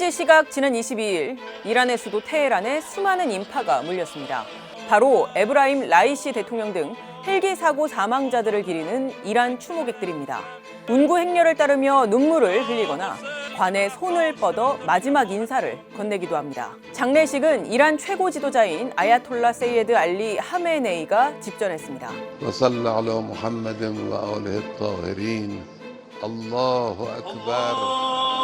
현지 시각 지난 22일 이란의 수도 테헤란에 수많은 인파가 몰렸습니다. 바로 에브라임 라이시 대통령 등 헬기 사고 사망자들을 기리는 이란 추모객들입니다. 운구 행렬을 따르며 눈물을 흘리거나 관에 손을 뻗어 마지막 인사를 건네기도 합니다. 장례식은 이란 최고 지도자인 아야톨라 세이에드 알리 하메네이가 집전했습니다. وصلى على محمد وآله الطاهرين الله أكبر.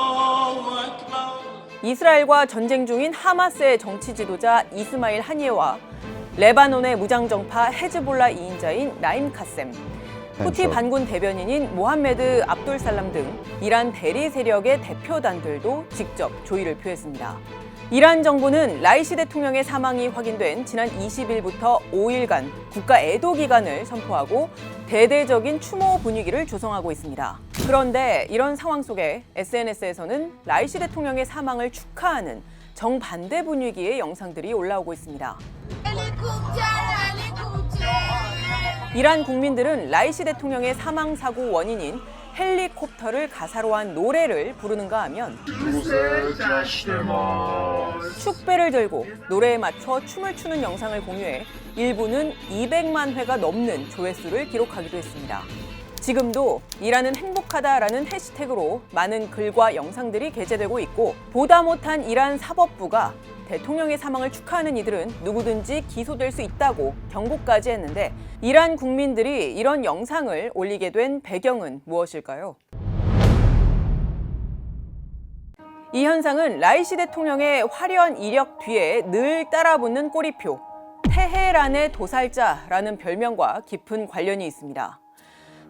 이스라엘과 전쟁 중인 하마스의 정치 지도자 이스마일 하니예와 레바논의 무장정파 헤즈볼라 2인자인 나임 카셈, 후티 반군 대변인인 모함메드 압돌살람 등 이란 대리 세력의 대표단들도 직접 조의를 표했습니다. 이란 정부는 라이시 대통령의 사망이 확인된 지난 20일부터 5일간 국가 애도 기간을 선포하고 대대적인 추모 분위기를 조성하고 있습니다. 그런데 이런 상황 속에 SNS에서는 라이시 대통령의 사망을 축하하는 정반대 분위기의 영상들이 올라오고 있습니다. 이란 국민들은 라이시 대통령의 사망 사고 원인인 헬리콥터를 가사로 한 노래를 부르는가 하면 축배를 들고 노래에 맞춰 춤을 추는 영상을 공유해 일부는 200만 회가 넘는 조회수를 기록하기도 했습니다. 지금도 이란은 행복하다라는 해시태그로 많은 글과 영상들이 게재되고 있고, 보다 못한 이란 사법부가 대통령의 사망을 축하하는 이들은 누구든지 기소될 수 있다고 경고까지 했는데, 이란 국민들이 이런 영상을 올리게 된 배경은 무엇일까요? 이 현상은 라이시 대통령의 화려한 이력 뒤에 늘 따라붙는 꼬리표, 테헤란의 도살자라는 별명과 깊은 관련이 있습니다.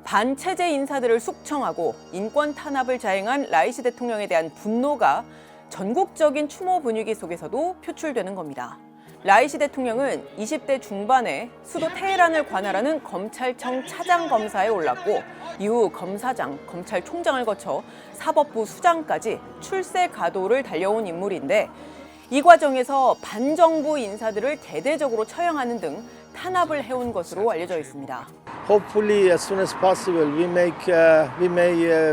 반체제 인사들을 숙청하고 인권 탄압을 자행한 라이시 대통령에 대한 분노가 전국적인 추모 분위기 속에서도 표출되는 겁니다. 라이시 대통령은 20대 중반에 수도 테헤란을 관할하는 검찰청 차장 검사에 올랐고, 이후 검사장, 검찰총장을 거쳐 사법부 수장까지 출세 가도를 달려온 인물인데, 이 과정에서 반정부 인사들을 대대적으로 처형하는 등 탄압을 해온 것으로 알려져 있습니다. Hopefully, as soon as possible, we may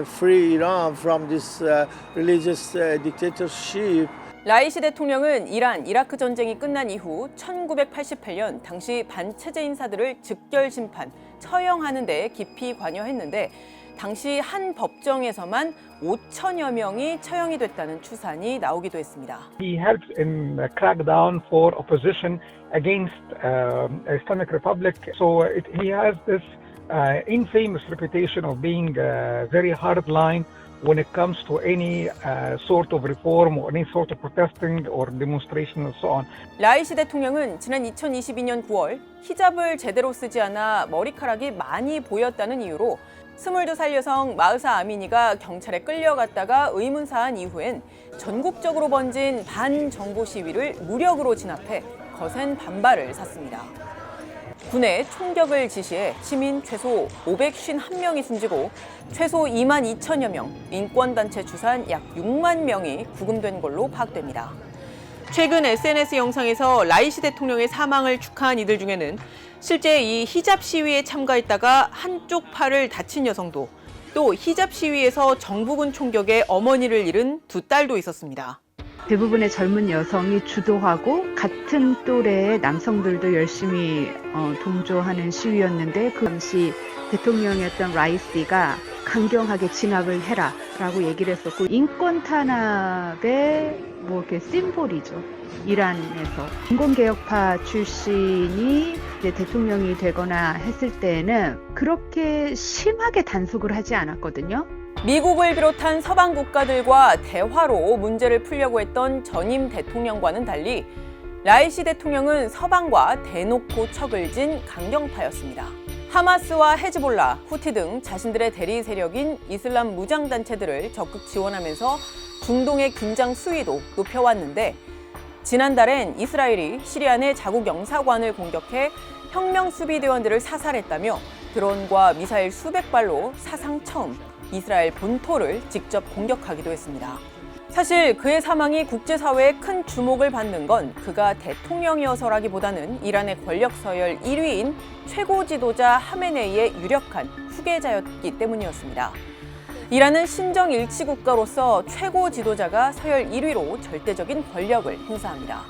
free Iran from this religious dictatorship. 라이시 대통령은 이란, 이라크 전쟁이 끝난 이후 1988년 당시 반체제 인사들을 즉결 심판, 처형하는 데 깊이 관여했는데, 당시 한 법정에서만 5천여 명이 처형이 됐다는 추산이 나오기도 했습니다. He helped in the crackdown for opposition against Islamic Republic. So he has this infamous reputation of being very hardline when it comes to any sort of reform or any sort of protesting or demonstration and so on. 라이시 대통령은 지난 2022년 9월 히잡을 제대로 쓰지 않아 머리카락이 많이 보였다는 이유로 22살 여성 마흐사 아미니가 경찰에 끌려갔다가 의문사한 이후엔 전국적으로 번진 반정부 시위를 무력으로 진압해 거센 반발을 샀습니다. 군에 총격을 지시해 시민 최소 551명이 숨지고 최소 2만 2천여 명, 인권단체 추산 약 6만 명이 구금된 걸로 파악됩니다. 최근 SNS 영상에서 라이시 대통령의 사망을 축하한 이들 중에는 실제 이 히잡 시위에 참가했다가 한쪽 팔을 다친 여성도, 또 히잡 시위에서 정부군 총격에 어머니를 잃은 두 딸도 있었습니다. 대부분의 젊은 여성이 주도하고 같은 또래의 남성들도 열심히 동조하는 시위였는데, 그 당시 대통령이었던 라이시가 강경하게 진압을 해라라고 얘기를 했었고, 인권 탄압의 이렇게 심볼이죠. 이란에서 인권개혁파 출신이 이제 대통령이 되거나 했을 때는 그렇게 심하게 단속을 하지 않았거든요. 미국을 비롯한 서방 국가들과 대화로 문제를 풀려고 했던 전임 대통령과는 달리 라이시 대통령은 서방과 대놓고 척을 진 강경파였습니다. 하마스와 헤즈볼라, 후티 등 자신들의 대리 세력인 이슬람 무장단체들을 적극 지원하면서 중동의 긴장 수위도 높여왔는데, 지난달엔 이스라엘이 시리아 내 자국 영사관을 공격해 혁명 수비대원들을 사살했다며 드론과 미사일 수백 발로 사상 처음 이스라엘 본토를 직접 공격하기도 했습니다. 사실 그의 사망이 국제사회의 큰 주목을 받는 건 그가 대통령이어서라기보다는 이란의 권력 서열 1위인 최고 지도자 하메네이의 유력한 후계자였기 때문이었습니다. 이란은 신정 일치 국가로서 최고 지도자가 서열 1위로 절대적인 권력을 행사합니다.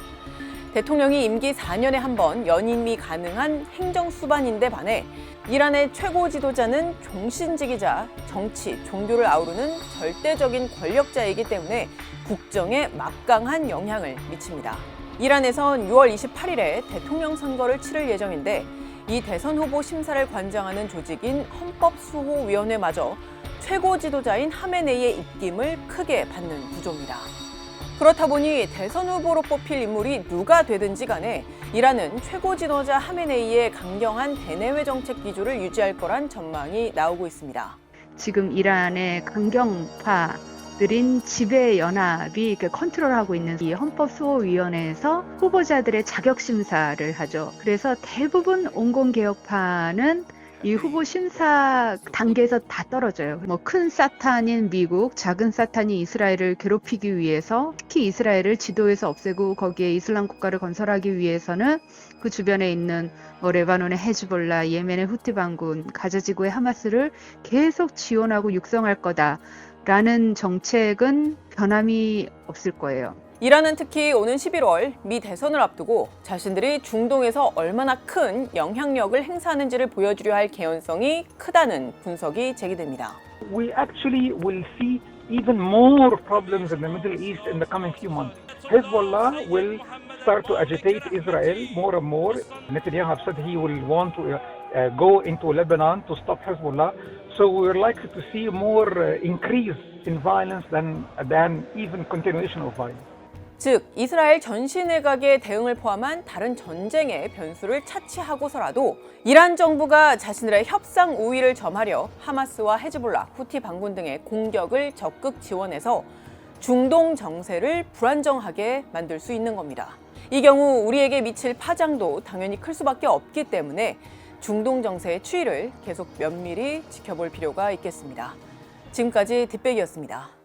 대통령이 임기 4년에 한 번 연임이 가능한 행정 수반인데 반해 이란의 최고 지도자는 종신직이자 정치, 종교를 아우르는 절대적인 권력자이기 때문에 국정에 막강한 영향을 미칩니다. 이란에선 6월 28일에 대통령 선거를 치를 예정인데 이 대선 후보 심사를 관장하는 조직인 헌법수호위원회마저 최고 지도자인 하메네이의 입김을 크게 받는 구조입니다. 그렇다 보니 대선 후보로 뽑힐 인물이 누가 되든지 간에 이란은 최고 지도자 하메네이의 강경한 대내외 정책 기조를 유지할 거란 전망이 나오고 있습니다. 지금 이란의 강경파들인 지배연합이 컨트롤하고 있는 이 헌법수호위원회에서 후보자들의 자격 심사를 하죠. 그래서 대부분 온건개혁파는 이 후보 심사 단계에서 다 떨어져요. 큰 사탄인 미국, 작은 사탄이 이스라엘을 괴롭히기 위해서, 특히 이스라엘을 지도에서 없애고 거기에 이슬람 국가를 건설하기 위해서는 그 주변에 있는 레바논의 헤즈볼라, 예멘의 후티 반군, 가자 지구의 하마스를 계속 지원하고 육성할 거다라는 정책은 변함이 없을 거예요. 이란은 특히 오는 11월 미 대선을 앞두고 자신들이 중동에서 얼마나 큰 영향력을 행사하는지를 보여주려 할 개연성이 크다는 분석이 제기됩니다. We actually will see even more problems in the Middle East in the coming few months. Hezbollah will start to agitate Israel more and more. Netanyahu have said he will want to go into Lebanon to stop Hezbollah. So we're likely to see more increase in violence than even continuation of violence. 즉, 이스라엘 전시 내각의 대응을 포함한 다른 전쟁의 변수를 차치하고서라도 이란 정부가 자신들의 협상 우위를 점하려 하마스와 헤즈볼라, 후티 반군 등의 공격을 적극 지원해서 중동 정세를 불안정하게 만들 수 있는 겁니다. 이 경우 우리에게 미칠 파장도 당연히 클 수밖에 없기 때문에 중동 정세의 추이를 계속 면밀히 지켜볼 필요가 있겠습니다. 지금까지 뒷백이었습니다.